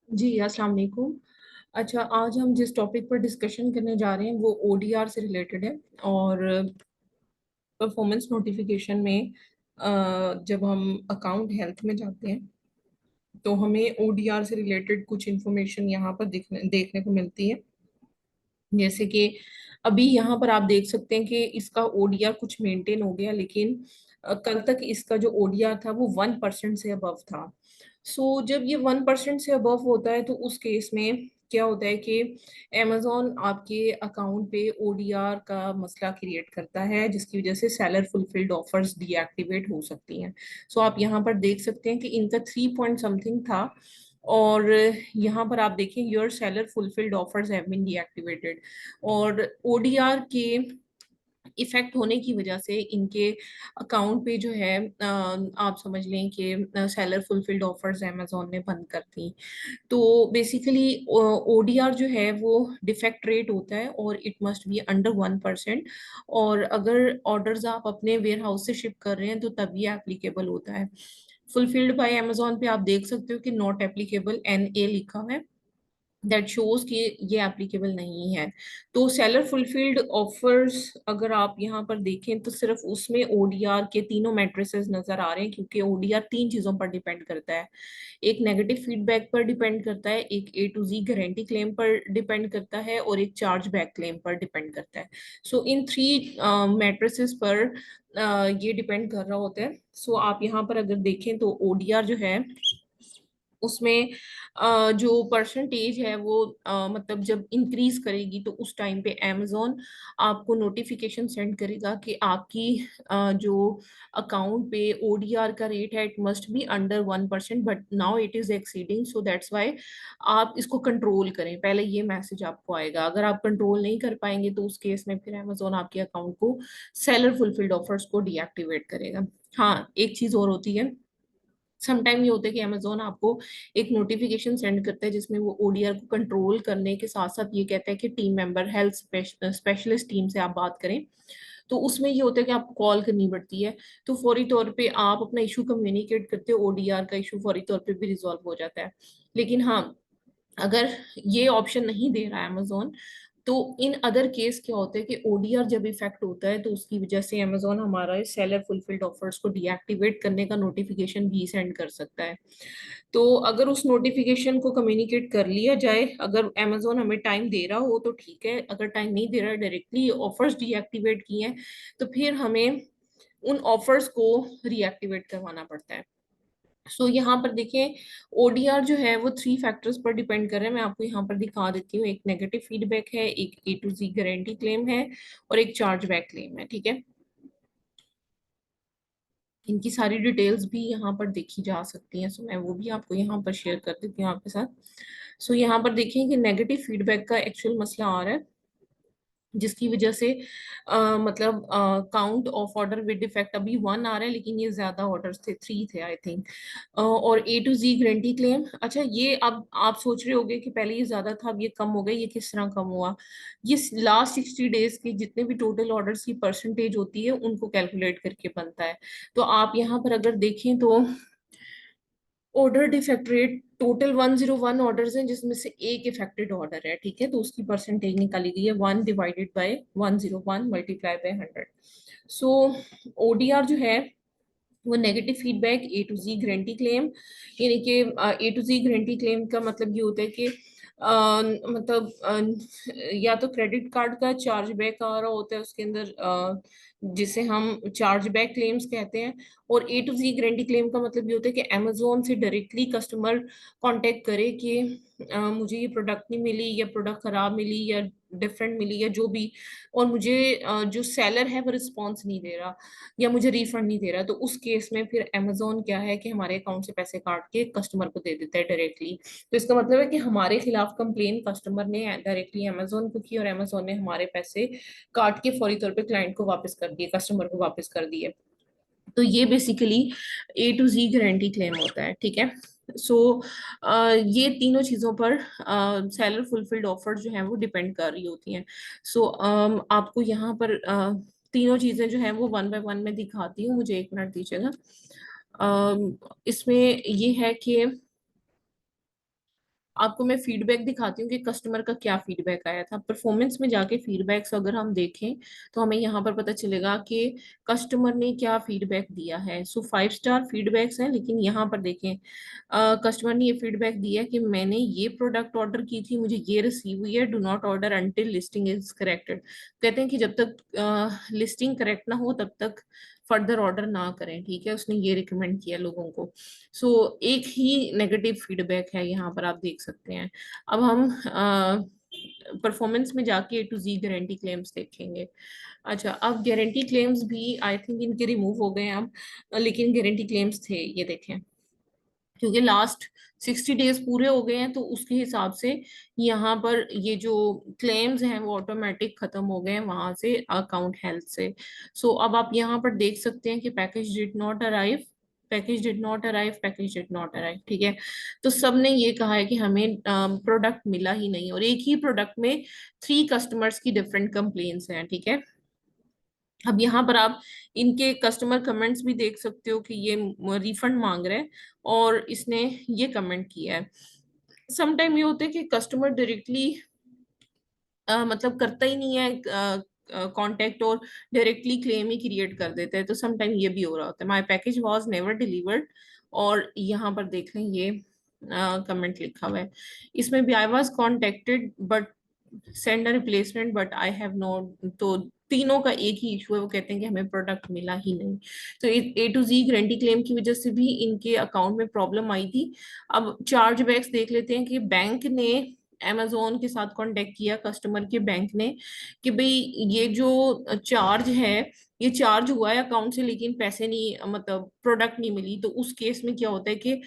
जी, अस्सलाम वालेकुम। अच्छा, आज हम जिस टॉपिक पर डिस्कशन करने जा रहे हैं वो ओडीआर से रिलेटेड है। और परफॉर्मेंस नोटिफिकेशन में जब हम अकाउंट हेल्थ में जाते हैं तो हमें ओडीआर से रिलेटेड कुछ इंफॉर्मेशन यहाँ पर देखने को मिलती है। जैसे कि अभी यहाँ पर आप देख सकते हैं कि इसका ओडीआर कुछ मेंटेन हो गया, लेकिन कल तक इसका जो ओडीआर था वो 1% से अबव था। जब ये 1% से अबव होता है तो उस केस में क्या होता है कि amazon आपके अकाउंट पे ओडीआर का मसला क्रिएट करता है, जिसकी वजह से सेलर फुलफिल्ड ऑफर्स डीएक्टिवेट हो सकती हैं। आप यहाँ पर देख सकते हैं कि इनका 3 पॉइंट समथिंग था। और यहाँ पर आप देखें your seller fulfilled offers have been deactivated. और ओडीआर के इफेक्ट होने की वजह से इनके अकाउंट पे जो है आप समझ लें कि सेलर फुलफिल्ड ऑफर्स अमेजोन ने बंद कर दी। तो बेसिकली ओडीआर जो है वो डिफेक्ट रेट होता है और इट मस्ट बी अंडर 1%। और अगर ऑर्डर्स आप अपने वेयर हाउस से शिप कर रहे हैं तो तभी एप्लीकेबल होता है। फुलफिल्ड बाय अमेजोन पे आप देख सकते हो कि नॉट एप्लीकेबल NA लिखा हुआ है, दैट शोज कि ये एप्लीकेबल नहीं है। तो सेलर फुलफिल्ड ऑफर्स अगर आप यहाँ पर देखें तो सिर्फ उसमें ओडीआर के तीनों मैट्रिसेस नजर आ रहे हैं, क्योंकि ओडीआर तीन चीजों पर डिपेंड करता है। एक नेगेटिव फीडबैक पर डिपेंड करता है, एक A to Z guarantee claim पर डिपेंड करता है और एक चार्ज बैक क्लेम पर डिपेंड करता है। इन थ्री मैट्रिसेस पर ये डिपेंड कर रहा होता है। आप यहाँ पर अगर देखें तो ओडीआर जो है उसमें जो परसेंटेज है वो मतलब जब इंक्रीज करेगी तो उस टाइम पे amazon आपको नोटिफिकेशन सेंड करेगा कि आपकी जो अकाउंट पे ओडीआर का रेट है it must be under 1%, but now it is exceeding, so that's why आप इसको कंट्रोल करें। पहले ये मैसेज आपको आएगा। अगर आप कंट्रोल नहीं कर पाएंगे तो उस केस में फिर amazon आपके अकाउंट को सेलर फुलफिल्ड ऑफर्स को डीएक्टिवेट करेगा। हाँ, एक चीज और होती है। समटाइम ये होता है कि अमेजोन आपको एक नोटिफिकेशन सेंड करता है जिसमें वो ओडीआर को कंट्रोल करने के साथ साथ ये कहता है कि team member health specialist team से आप बात करें। तो उसमें ये होता है कि आपको कॉल करनी पड़ती है। तो फौरी तौर पे आप अपना इशू कम्युनिकेट करते हो, ओडीआर का इशू फौरी तौर पे भी रिजॉल्व हो जाता है। लेकिन हाँ, अगर ये ऑप्शन नहीं दे रहा है अमेजोन तो इन अदर केस क्या होता है कि ओडीआर जब इफेक्ट होता है तो उसकी वजह से अमेजोन हमारा सेलर फुलफिल्ड ऑफर्स को डीएक्टिवेट करने का नोटिफिकेशन भी सेंड कर सकता है। तो अगर उस नोटिफिकेशन को कम्युनिकेट कर लिया जाए, अगर अमेजोन हमें टाइम दे रहा हो तो ठीक है, अगर टाइम नहीं दे रहा है, डायरेक्टली ऑफर्स डीएक्टिवेट किए हैं, तो फिर हमें उन ऑफर्स को रीएक्टिवेट करवाना पड़ता है। यहाँ पर देखिए ओडीआर जो है वो 3 फैक्टर्स पर डिपेंड कर रहे हैं। मैं आपको यहाँ पर दिखा देती हूँ। एक नेगेटिव फीडबैक है, एक A to Z guarantee claim है और एक चार्ज बैक क्लेम है। ठीक है, इनकी सारी डिटेल्स भी यहाँ पर देखी जा सकती हैं। मैं वो भी आपको यहाँ पर शेयर कर देती हूँ आपके साथ। यहाँ पर देखिए कि नेगेटिव फीडबैक का एक्चुअल मसला आ रहा है, जिसकी वजह से मतलब count of order with defect अभी 1 आ रहा है, लेकिन ये ज्यादा ऑर्डर्स थे, 3 थे आई थिंक। और A to Z guarantee claim. अच्छा, ये अब आप सोच रहे होंगे कि पहले ये ज्यादा था अब ये कम हो गया, ये किस तरह कम हुआ? ये लास्ट 60 डेज के जितने भी टोटल ऑर्डर्स की परसेंटेज होती है उनको कैलकुलेट करके बनता है। तो आप यहाँ पर अगर देखें तो order defect rate total 101 orders हैं, जिसमें से एक इफेक्टेड ऑर्डर है। ठीक है, तो उसकी परसेंटेज निकाली गई है 1 divided by 101 multiply by 100। So ODR जो है वो negative feedback A to Z guarantee claim, यानी कि A to Z guarantee claim का मतलब ये होता है कि मतलब या तो क्रेडिट कार्ड का चार्ज बैक आ रहा होता है उसके अंदर, जिसे हम चार्ज बैक क्लेम्स कहते हैं। और A to Z guarantee claim का मतलब ये होता है कि अमेजोन से डायरेक्टली कस्टमर कांटेक्ट करे कि मुझे ये प्रोडक्ट नहीं मिली, या प्रोडक्ट खराब मिली, या डिफरेंट मिली, या जो भी, और मुझे जो सेलर है वो रिस्पॉन्स नहीं दे रहा या मुझे रिफंड नहीं दे रहा, तो उस केस में फिर अमेजोन क्या है कि हमारे अकाउंट से पैसे काट के कस्टमर को दे देता है डायरेक्टली। तो इसका मतलब है कि हमारे खिलाफ कंप्लेन कस्टमर ने डायरेक्टली अमेजोन को की और अमेजोन ने हमारे पैसे काट के फौरी तौर पे क्लाइंट को वापस कर दिए, कस्टमर को वापस कर दिए। तो ये basically A to Z guarantee claim होता है। ठीक है, सो ये तीनों चीजों पर सेलर फुलफिल्ड ऑफर जो है वो डिपेंड कर रही होती हैं। आपको यहाँ पर तीनों चीजें जो है वो वन बाय वन में दिखाती हूँ, मुझे एक मिनट दीजिएगा। इसमें ये है कि आपको मैं फीडबैक दिखाती हूँ कि कस्टमर का क्या फीडबैक आया था। परफॉर्मेंस में जाके फीडबैक्स अगर हम देखें तो हमें यहाँ पर पता चलेगा कि कस्टमर ने क्या फीडबैक दिया है। सो 5 स्टार फीडबैक्स हैं, लेकिन यहाँ पर देखें कस्टमर ने ये फीडबैक दिया कि मैंने ये प्रोडक्ट ऑर्डर की थी, मुझे ये रिसीव हुई है, do not order until listing is corrected. कहते हैं कि जब तक लिस्टिंग करेक्ट ना हो तब तक फर्दर ऑर्डर ना करें, ठीक है, उसने ये रिकमेंड किया लोगों को। सो एक ही नेगेटिव फीडबैक है यहाँ पर, आप देख सकते हैं। अब हम परफॉर्मेंस में जाके A to Z guarantee claims देखेंगे। अच्छा, अब गारंटी क्लेम्स भी आई थिंक इनके रिमूव हो गए हैं अब, लेकिन गारंटी क्लेम्स थे, ये देखें, क्योंकि लास्ट 60 डेज पूरे हो गए हैं तो उसके हिसाब से यहाँ पर ये जो क्लेम्स हैं वो ऑटोमेटिक खत्म हो गए हैं वहां से, अकाउंट हेल्थ से। सो अब आप यहाँ पर देख सकते हैं कि package did not arrive, package did not arrive, package did not arrive, ठीक है। तो सबने ये कहा है कि हमें प्रोडक्ट मिला ही नहीं, और एक ही प्रोडक्ट में 3 कस्टमर्स की डिफरेंट कंप्लेन्स हैं, ठीक है। अब यहाँ पर आप इनके कस्टमर कमेंट्स भी देख सकते हो कि ये रिफंड मांग रहे हैं, और इसने ये कमेंट किया है। समटाइम ये होता है कि कस्टमर डायरेक्टली मतलब करता ही नहीं है कांटेक्ट, और डायरेक्टली क्लेम ही क्रिएट कर देते हैं, तो समटाइम ये भी हो रहा होता है, my package was never delivered. और यहाँ पर देख लें ये कमेंट लिखा हुआ है, इसमें भी I was contacted but send a replacement but I have not. तो तीनों का एक ही इशू है, वो कहते हैं कि हमें प्रोडक्ट मिला ही नहीं। तो A to Z guarantee claim की वजह से भी इनके अकाउंट में प्रॉब्लम आई थी। अब चार्ज बैक्स देख लेते हैं कि बैंक ने amazon के साथ कांटेक्ट किया, कस्टमर के बैंक ने, कि भाई ये जो चार्ज है ये चार्ज हुआ है अकाउंट से, लेकिन पैसे नहीं, मतलब प्रोडक्ट नहीं मिली। तो उस केस में क्या होता है कि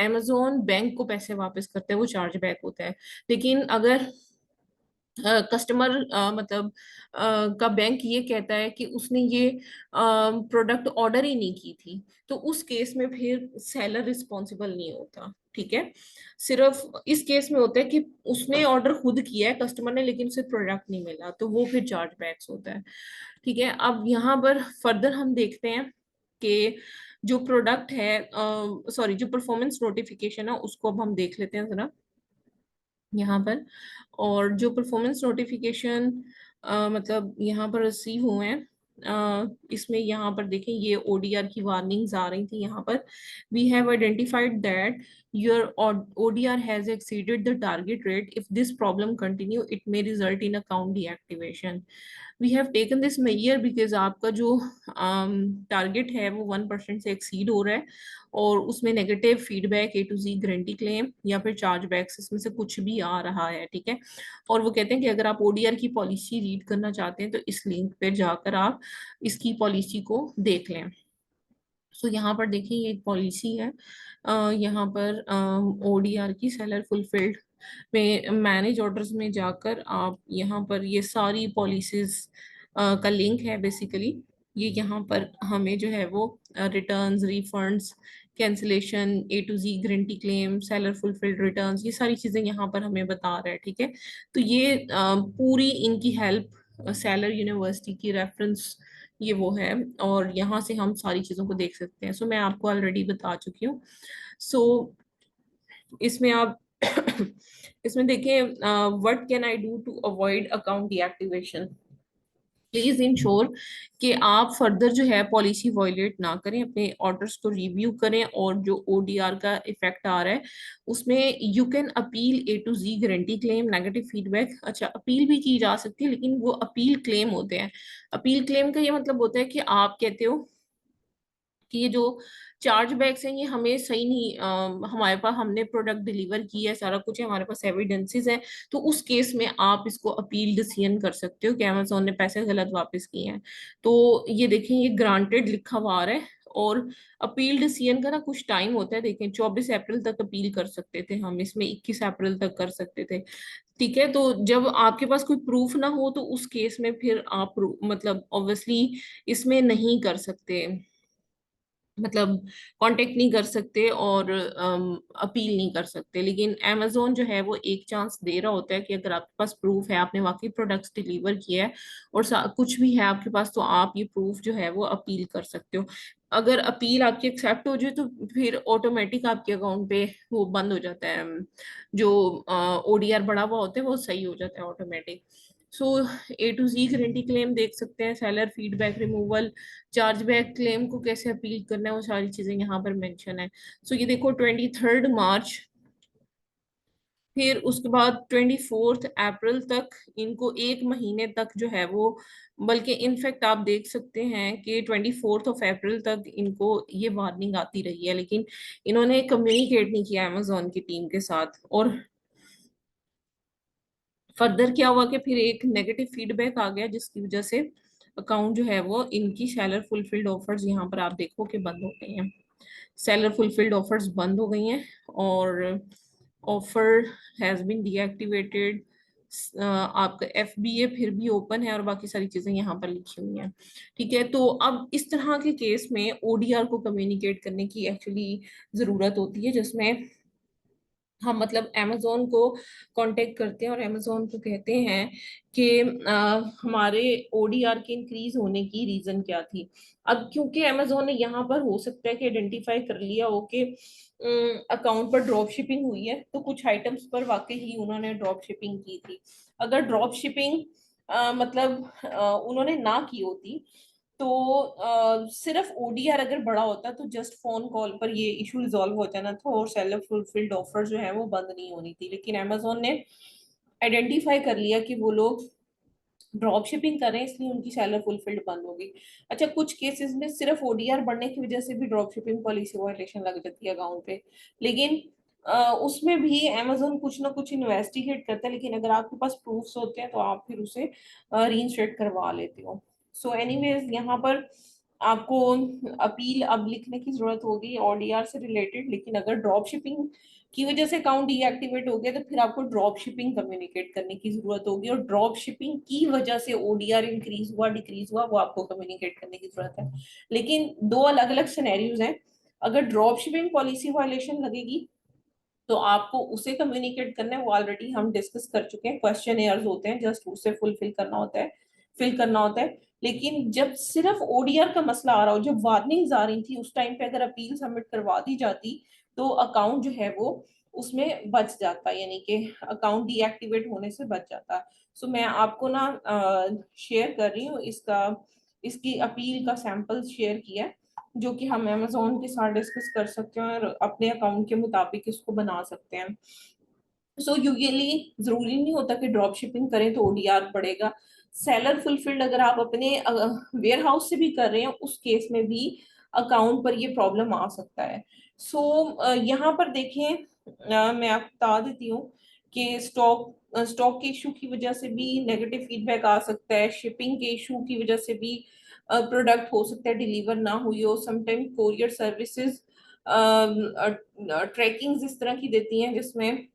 amazon बैंक को पैसे वापस करता है, वो चार्ज बैक होता है। लेकिन अगर कस्टमर मतलब का बैंक ये कहता है कि उसने ये प्रोडक्ट ऑर्डर ही नहीं की थी, तो उस केस में फिर सेलर रिस्पॉन्सिबल नहीं होता, ठीक है। सिर्फ इस केस में होता है कि उसने ऑर्डर खुद किया है कस्टमर ने, लेकिन उसे प्रोडक्ट नहीं मिला, तो वो फिर चार्ज बैक्स होता है, ठीक है। अब यहाँ पर फर्दर हम देखते हैं कि जो प्रोडक्ट है, सॉरी, जो परफॉर्मेंस नोटिफिकेशन है उसको अब हम देख लेते हैं जरा यहाँ पर। और जो परफॉर्मेंस नोटिफिकेशन मतलब यहाँ पर रिसीव हुए हैं, इसमें यहाँ पर देखें ये ODR की वार्निंग्स आ रही थी यहाँ पर। We have identified that your ODR has exceeded the target rate, if this problem continue it may result in account deactivation. We have taken this measure because आपका जो टारगेट है वो 1% से एक्सीड हो रहा है, और उसमें negative feedback A to Z guarantee claim या फिर चार्ज बैक्स इसमें से कुछ भी आ रहा है, ठीक है। और वो कहते हैं कि अगर आप ODR की पॉलिसी रीड करना चाहते हैं तो इस लिंक पे जाकर आप इसकी पॉलिसी को देख लें। सो यहाँ पर देखिए ये एक पॉलिसी है, यहाँ पर ODR की सेलर फुलफिल्ड में मैनेज ऑर्डर्स में जाकर आप यहाँ पर ये सारी पॉलिसीज का लिंक है बेसिकली। ये यहाँ पर हमें जो है वो returns, refunds, cancellation, A to Z guarantee claim, seller fulfilled returns, ये सारी चीजें यहाँ पर हमें बता रहा है, ठीक है। तो ये पूरी इनकी हेल्प सेलर यूनिवर्सिटी की रेफरेंस ये वो है, और यहाँ से हम सारी चीजों को देख सकते हैं। सो मैं आपको ऑलरेडी बता चुकी हूँ। सो इसमें आप इसमें देखिए, what can I do to avoid account deactivation. Please ensure कि आप फर्दर जो है पॉलिसी वायलेट ना करें, अपने ऑर्डर्स को रिव्यू करें, और जो ODR का इफेक्ट आ रहा है उसमें you can appeal A to Z guarantee claim negative feedback. अच्छा, अपील भी की जा सकती है, लेकिन वो अपील क्लेम होते हैं। अपील क्लेम का ये मतलब होता है कि आप कहते हो कि ये जो चार्ज बैक्स हैं ये हमें सही नहीं, हमारे पास हमने प्रोडक्ट डिलीवर किया है, सारा कुछ है, हमारे पास एविडेंसेस है। तो उस केस में आप इसको अपील डिसीजन कर सकते हो कि अमेजोन ने पैसे गलत वापस किए हैं। तो ये देखें ये ग्रांटेड लिखा हुआ आ रहा है, और अपील डिसीजन का ना कुछ टाइम होता है, देखें 24 अप्रैल तक अपील कर सकते थे हम, इसमें 21 अप्रैल तक कर सकते थे, ठीक है। तो जब आपके पास कोई प्रूफ ना हो तो उस केस में फिर आप मतलब ऑब्वियसली इसमें नहीं कर सकते, मतलब कांटेक्ट नहीं कर सकते और अपील नहीं कर सकते। लेकिन amazon जो है वो एक चांस दे रहा होता है कि अगर आपके पास प्रूफ है, आपने वाकई प्रोडक्ट्स डिलीवर किया है और कुछ भी है आपके पास, तो आप ये प्रूफ जो है वो अपील कर सकते हो। अगर अपील आपकी एक्सेप्ट हो जाए तो फिर ऑटोमेटिक आपके अकाउंट पे वो बंद हो जाता है, जो ओडीआर बढ़ा हुआ होता है वो सही हो जाता है automatic. So A to Z guarantee claim देख सकते हैं, seller feedback, removal, chargeback claim को कैसे अपील करना है, वो सारी चीजें यहाँ पर मेंशन है। सो ये देखो 23 मार्च, फिर उसके बाद 24 अप्रैल तक, इनको एक महीने तक जो है वो, बल्कि इनफैक्ट आप देख सकते हैं कि 24 अप्रैल तक इनको ये वार्निंग आती रही है, लेकिन इन्होंने कम्युनिकेट नहीं किया अमेजोन की टीम के साथ। और फर्दर क्या हुआ कि फिर एक नेगेटिव फीडबैक आ गया, जिसकी वजह से अकाउंट जो है वो, इनकी सेलर फुलफिल्ड ऑफर्स यहाँ पर आप देखो कि बंद हो गई हैं, सेलर फुलफिल्ड ऑफर्स बंद हो गई हैं, और ऑफर हैज बीन डीएक्टिवेटेड। आपका FBA फिर भी ओपन है, और बाकी सारी चीजें यहाँ पर लिखी हुई हैं। ठीक है, तो अब इस तरह के केस में ODR को कम्युनिकेट करने की एक्चुअली जरूरत होती है, जिसमें हम मतलब अमेजोन को कांटेक्ट करते हैं और अमेजोन को कहते हैं कि हमारे ODR के इंक्रीज होने की रीजन क्या थी। अब क्योंकि अमेजोन ने यहाँ पर हो सकता है कि आइडेंटिफाई कर लिया हो कि अकाउंट पर ड्रॉप शिपिंग हुई है, तो कुछ आइटम्स पर वाकई ही उन्होंने ड्रॉप शिपिंग की थी। अगर ड्रॉप शिपिंग मतलब उन्होंने ना की होती, तो सिर्फ ODR अगर बड़ा होता तो जस्ट फोन कॉल पर ये इशू रिजॉल्व हो जाना था, और सेलर फुलफिल्ड ऑफर जो है वो बंद नहीं होनी थी। लेकिन अमेजोन ने आइडेंटिफाई कर लिया कि वो लोग ड्रॉप शिपिंग कर रहे हैं, इसलिए उनकी सेलर फुलफिल्ड बंद होगी। अच्छा, कुछ केसेस में सिर्फ ODR बढ़ने की वजह से भी ड्रॉप शिपिंग पॉलिसी वायलेशन लग जाती है अकाउंट पे, लेकिन उसमें भी अमेजोन कुछ ना कुछ इन्वेस्टिगेट करता है, लेकिन अगर आपके पास प्रूफ्स होते हैं तो आप फिर उसे रीइंस्टेट करवा लेते हो। सो एनीवेज, यहाँ पर आपको अपील अब लिखने की जरूरत होगी ODR से रिलेटेड, लेकिन अगर ड्रॉप शिपिंग की वजह से अकाउंट डीएक्टिवेट हो गया तो फिर आपको ड्रॉप शिपिंग कम्युनिकेट करने की जरूरत होगी, और ड्रॉप शिपिंग की वजह से ODR इंक्रीज हुआ डिक्रीज हुआ वो आपको कम्युनिकेट करने की जरूरत है। लेकिन दो अलग अलग सिनेरियोज हैं। अगर ड्रॉप शिपिंग पॉलिसी वायलेशन लगेगी तो आपको उसे कम्युनिकेट करना है, वो ऑलरेडी हम डिस्कस कर चुके हैं, क्वेश्चन एयर्स होते हैं, जस्ट उसे फुलफिल करना होता है, फिल करना होता है। लेकिन जब सिर्फ ODR का मसला आ रहा हो, जब वार्निंग्स आ रही थी, उस टाइम पे अगर अपील सबमिट करवा दी जाती तो अकाउंट जो है वो उसमें बच जाता, यानी कि अकाउंट डीएक्टिवेट होने से बच जाता। सो मैं आपको ना शेयर कर रही हूँ इसका, इसकी अपील का सैंपल शेयर किया है, जो कि हम अमेजोन के साथ डिस्कस कर सकते हैं और अपने अकाउंट के मुताबिक इसको बना सकते हैं। सो यूजुअली जरूरी नहीं होता कि ड्रॉप शिपिंग करें तो ODR बढ़ेगा। सेलर फुलफिल्ड अगर आप अपने वेयर हाउस से भी कर रहे हैं, उस केस में भी अकाउंट पर ये प्रॉब्लम आ सकता है। सो यहाँ पर देखें, मैं आपको बता देती हूँ कि स्टॉक के इशू की वजह से भी नेगेटिव फीडबैक आ सकता है, शिपिंग के इशू की वजह से भी प्रोडक्ट हो सकता है डिलीवर ना हुई हो, समटाइम कोरियर सर्विसेज ट्रैकिंग इस तरह की देती हैं जिसमें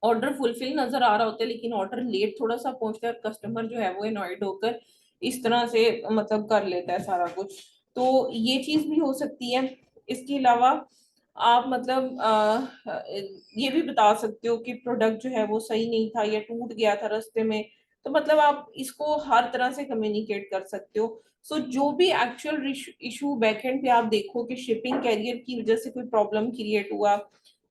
ऑर्डर फुलफिल नजर आ रहा होता है, लेकिन ऑर्डर लेट थोड़ा सा पहुंचता है, कस्टमर जो है वो एनॉयड होकर इस तरह से मतलब कर लेता है सारा कुछ। तो ये चीज भी हो सकती है। इसके अलावा आप मतलब ये भी बता सकते हो कि प्रोडक्ट जो है वो सही नहीं था या टूट गया था रास्ते में, तो मतलब आप इसको हर तरह से कम्युनिकेट कर सकते हो। सो जो भी एक्चुअल इशू बैकएंड पे आप देखो कि शिपिंग कैरियर की वजह से कोई प्रॉब्लम क्रिएट हुआ,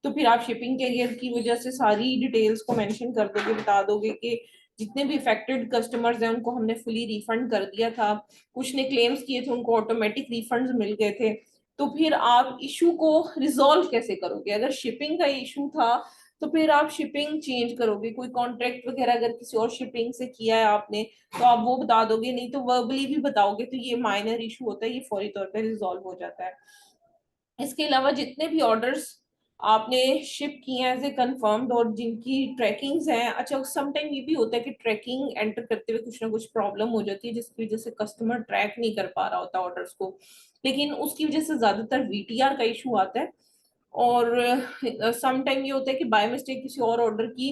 तो फिर आप शिपिंग कैरियर की वजह से सारी डिटेल्स को मेंशन कर दोगे, बता दोगे कि जितने भी इफेक्टेड कस्टमर्स हैं उनको हमने फुली रिफंड कर दिया था, कुछ ने क्लेम्स किए थे उनको ऑटोमेटिक रिफंड्स मिल गए थे। तो फिर आप इशू को रिजॉल्व कैसे करोगे? अगर शिपिंग का इशू था तो फिर आप शिपिंग चेंज करोगे, कोई कॉन्ट्रैक्ट वगैरह अगर किसी और शिपिंग से किया है आपने तो आप वो बता दोगे, नहीं तो वर्बली भी बताओगे, तो ये माइनर इशू होता है, ये फौरी तौर पर रिजॉल्व हो जाता है। इसके अलावा जितने भी ऑर्डर्स आपने शिप किए हैं एज ए कंफर्म्ड और जिनकी ट्रैकिंग्स हैं, अच्छा समटाइम ये भी होता है कि ट्रैकिंग एंटर करते हुए कुछ ना कुछ प्रॉब्लम हो जाती है जिसकी वजह से कस्टमर ट्रैक नहीं कर पा रहा होता ऑर्डर्स को, लेकिन उसकी वजह से ज्यादातर VTR का इशू आता है। और सम टाइम ये होता है कि बाय मिस्टेक किसी और ऑर्डर की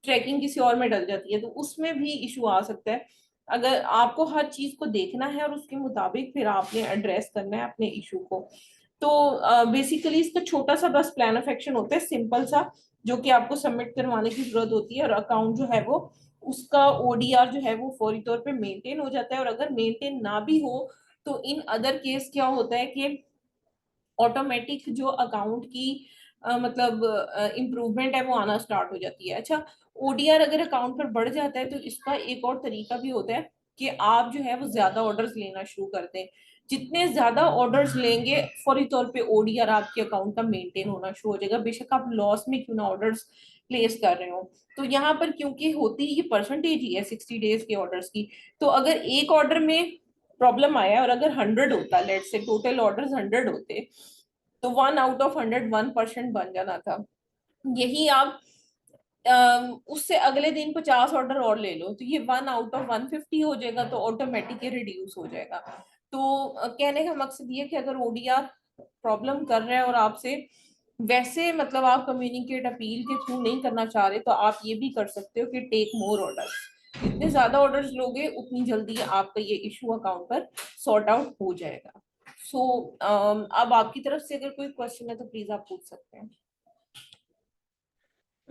ट्रैकिंग किसी और में डल जाती है, तो उसमें भी इशू आ सकता है। अगर आपको हर चीज को देखना है और उसके मुताबिक फिर आपने एड्रेस करना है अपने इशू को। तो बेसिकली इसका छोटा सा बस प्लान ऑफ एक्शन होता है, सिंपल सा, जो कि आपको सबमिट करवाने की जरूरत होती है, और अकाउंट जो है वो उसका ODR जो है वो फौरी तौर पे मेंटेन हो जाता है। और अगर मेंटेन ना भी हो तो इन अदर केस क्या होता है कि ऑटोमेटिक जो अकाउंट की मतलब इम्प्रूवमेंट है वो आना स्टार्ट हो जाती है। अच्छा, ओडीआर अगर अकाउंट पर बढ़ जाता है तो इसका एक और तरीका भी होता है कि आप जो है वो ज्यादा ऑर्डर्स लेना शुरू कर दें। जितने ज्यादा ऑर्डर्स लेंगे फौरी तौर पे ओडीआर आपके अकाउंट का मेंटेन होना शुरू हो जाएगा, बेशक आप लॉस में क्यों ना ऑर्डर्स प्लेस कर रहे हो। तो यहाँ पर क्योंकि होती ये परसेंटेज ही है 60 डेज के ऑर्डर्स की, तो अगर एक ऑर्डर में प्रॉब्लम आया और अगर 100 होता, लेट से टोटल ऑर्डर्स 100 होते, तो 1 आउट ऑफ 100 1% बन जाना था। यही आप उससे अगले दिन 50 ऑर्डर और ले लो तो ये 1 आउट ऑफ 150 हो जाएगा, तो ऑटोमेटिक रिड्यूस हो जाएगा। तो कहने का मकसद ये कि अगर ओडीआर प्रॉब्लम कर रहा है और आपसे वैसे मतलब आप कम्युनिकेट अपील के थ्रू नहीं करना चाह रहे, तो आप ये भी कर सकते हो कि टेक मोर ऑर्डर्स। जितने ज्यादा ऑर्डर्स लोगे उतनी जल्दी आपका ये इशू अकाउंट पर सॉर्ट आउट हो जाएगा। सो अब आपकी तरफ से अगर कोई क्वेश्चन है तो प्लीज आप पूछ सकते हैं।